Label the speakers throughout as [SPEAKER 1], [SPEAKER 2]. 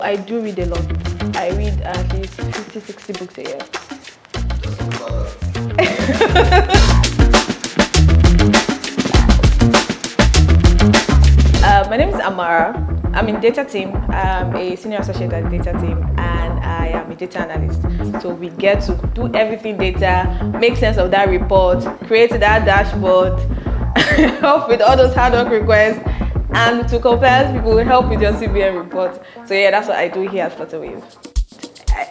[SPEAKER 1] I do read a lot. I read at least 50, 60 books a year. My name is Amara. I'm in data team. I'm a senior associate at data team and I am a data analyst. So we get to do everything data, make sense of that report, create that dashboard, help with all those hard work requests, and to compliance people help with your CBN report. So yeah, that's what I do here at Flutterwave.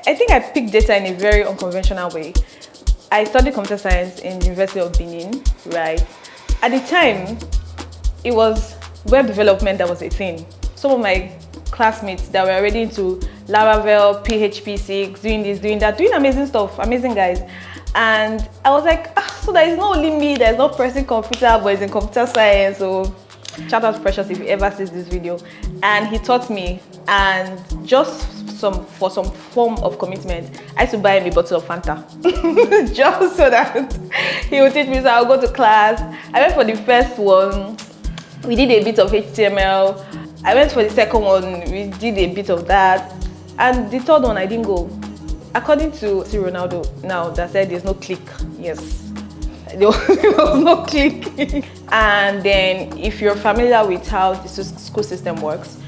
[SPEAKER 1] I think I picked data in a very unconventional way. I studied computer science in University of Benin, right? At the time, it was web development that was a thing. Some of my classmates that were already into Laravel, PHP6, doing this, doing that, doing amazing stuff, amazing guys. And I was like, so there is not only me, there's not pressing computer, but it's in computer science. So shout out to Precious if you ever sees this video. And he taught me, and just for some form of commitment, I had to buy him a bottle of Fanta just so that he would teach me. So I'll go to class. I went for the first one. We did a bit of HTML. I went for the second one. We did a bit of that. And the third one, I didn't go. According to Ronaldo now, that said there's no click. Yes, there was no click. And then if you're familiar with how the school system works,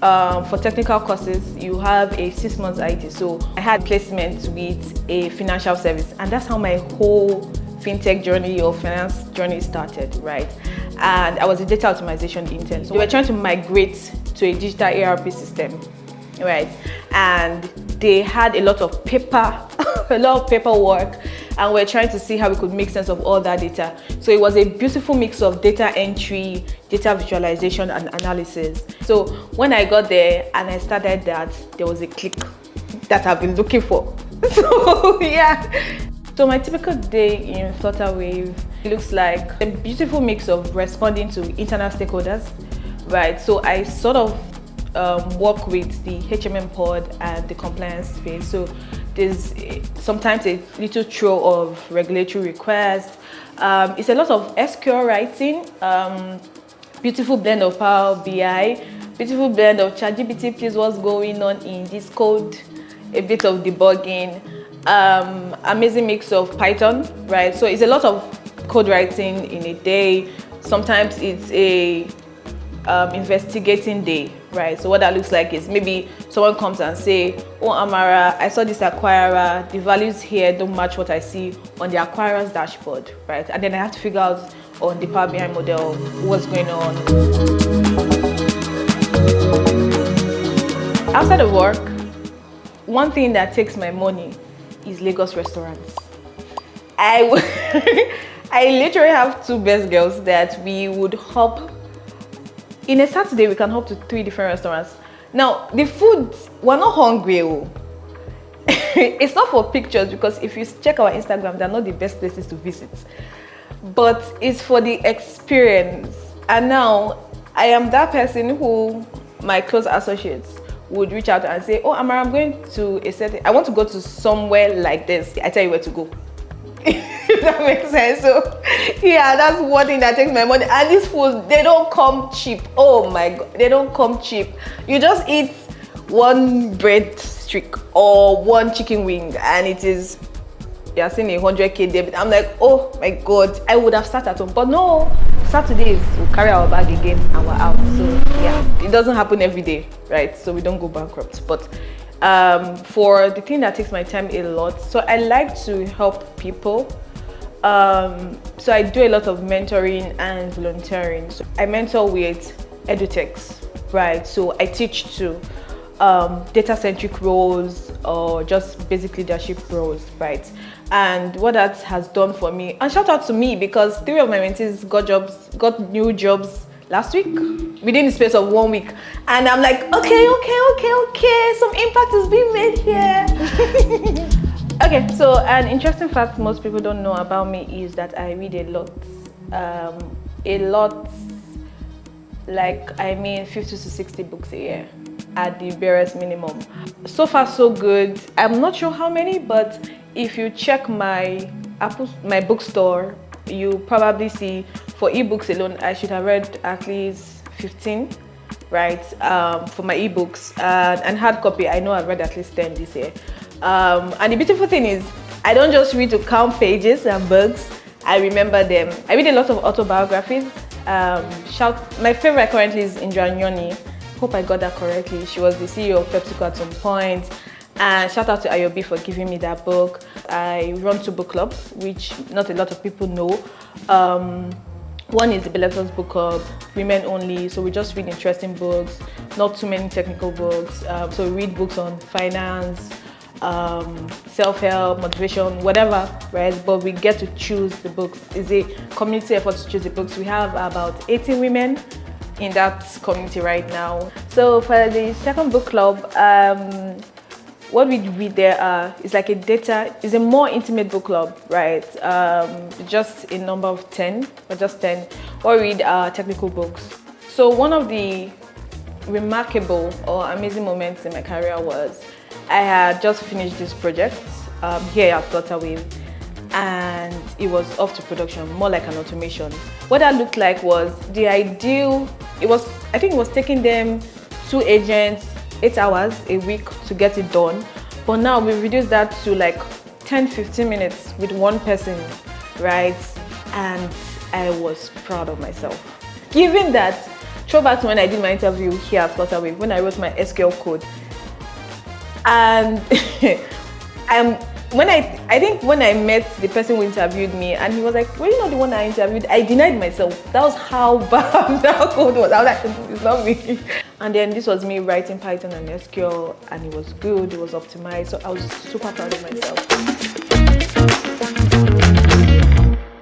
[SPEAKER 1] for technical courses, you have a 6 months IT. So I had placement with a financial service, and that's how my whole fintech journey or finance journey started, right? And I was a data optimization intern. So we were trying to migrate to a digital ERP system, right? And they had a lot of paper, a lot of paperwork, and we're trying to see how we could make sense of all that data. So it was a beautiful mix of data entry, data visualization, and analysis. So when I got there and I started that, there was a click that I've been looking for. So yeah. So my typical day in Flutterwave looks like a beautiful mix of responding to internal stakeholders, right? So I sort of work with the HMM pod and the compliance space. So there's sometimes a little throw of regulatory requests. It's a lot of SQL writing, beautiful blend of Power BI, beautiful blend of ChatGPT, please what's going on in this code, a bit of debugging, amazing mix of Python, right? So it's a lot of code writing in a day. Sometimes it's a investigating day, right? So what that looks like is maybe someone comes and say, oh Amara, I saw this acquirer, the values here don't match what I see on the acquirer's dashboard, right? And then I have to figure out on the Power BI model what's going on. Outside of work, one thing that takes my money is Lagos restaurants. I literally have 2 best girls that we would hop. In a Saturday, we can hop to 3 different restaurants. Now, the food, we're not hungry. It's not for pictures, because if you check our Instagram, they're not the best places to visit. But it's for the experience. And now, I am that person who my close associates would reach out and say, oh Amara, I'm going to a setting, I want to go to somewhere like this. I tell you where to go. If that makes sense. So yeah, that's one thing that takes my money. And these foods, they don't come cheap. Oh my god, they don't come cheap. You just eat 1 bread streak or 1 chicken wing and it is, you're seeing 100K debit. I'm like, oh my god, I would have sat at home. But no, Saturdays we'll carry our bag again and we're out. So yeah, it doesn't happen every day, right? So we don't go bankrupt. But for the thing that takes my time a lot, so I like to help people. So I do a lot of mentoring and volunteering. So I mentor with edutechs, right? So I teach to data-centric roles or just basic leadership roles, right? And what that has done for me, and shout out to me, because 3 of my mentees got new jobs last week, within the space of 1 week. And I'm like, okay, some impact is being made here. Okay, so an interesting fact most people don't know about me is that I read a lot, like 50 to 60 books a year at the barest minimum. So far so good. I'm not sure how many, but if you check my bookstore, you probably see for ebooks alone I should have read at least 15 right, for my ebooks, and hard copy. I know I've read at least 10 this year. And the beautiful thing is, I don't just read to count pages and books, I remember them. I read a lot of autobiographies. My favorite currently is Indra Nyoni. Hope I got that correctly. She was the CEO of PepsiCo at some point. And shout out to Ayobi for giving me that book. I run 2 book clubs, which not a lot of people know. One is the Belettos Book Club, women only, so we just read interesting books, not too many technical books. So we read books on finance, self-help, motivation, whatever, right? But we get to choose the books. It's a community effort to choose the books. We have about 80 women in that community right now. So for the second book club, what we read there is like it's a more intimate book club, right? Just a number of 10, or just 10, or read technical books. So one of the remarkable or amazing moments in my career was I had just finished this project here at Flutterwave, and it was off to production, more like an automation. What that looked like was the ideal, I think it was taking them 2 agents, 8 hours a week to get it done. But now we've reduced that to like 10-15 minutes with 1 person, right? And I was proud of myself. Given that, throwback to when I did my interview here at Flutterwave, when I wrote my SQL code. And I think when I met the person who interviewed me, and he was like, "Were you not the one I interviewed?" I denied myself. That was how bad that code was. I was like, "It's not me." And then this was me writing Python and SQL, and it was good. It was optimized. So I was super proud of myself.